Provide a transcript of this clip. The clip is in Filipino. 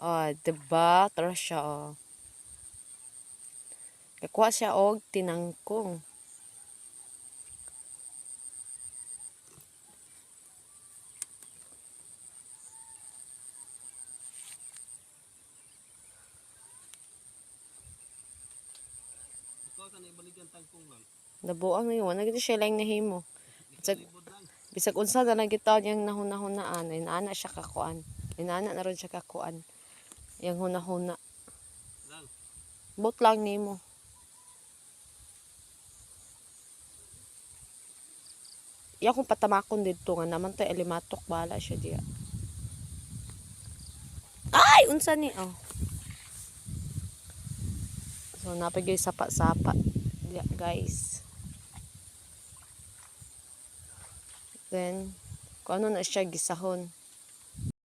Diba? Tara siya, oh. Kakuha siya og tinangkong. Nabuang na yun. Nagito siya lang nahimo. Bisag unsa na nagitaw niyang nahuna-hunaan. Inaana siya kakuan. Inaana na ron siya kakuan. Yang huna-huna. Bot lang nimo. Iya kung patamakon dito nga naman tayo alimatok. Bahala siya diya. Ay! Unsa ni? Oh. So, napagay sapa-sapa. Diya, guys. Then, kung ano na siya gisahon.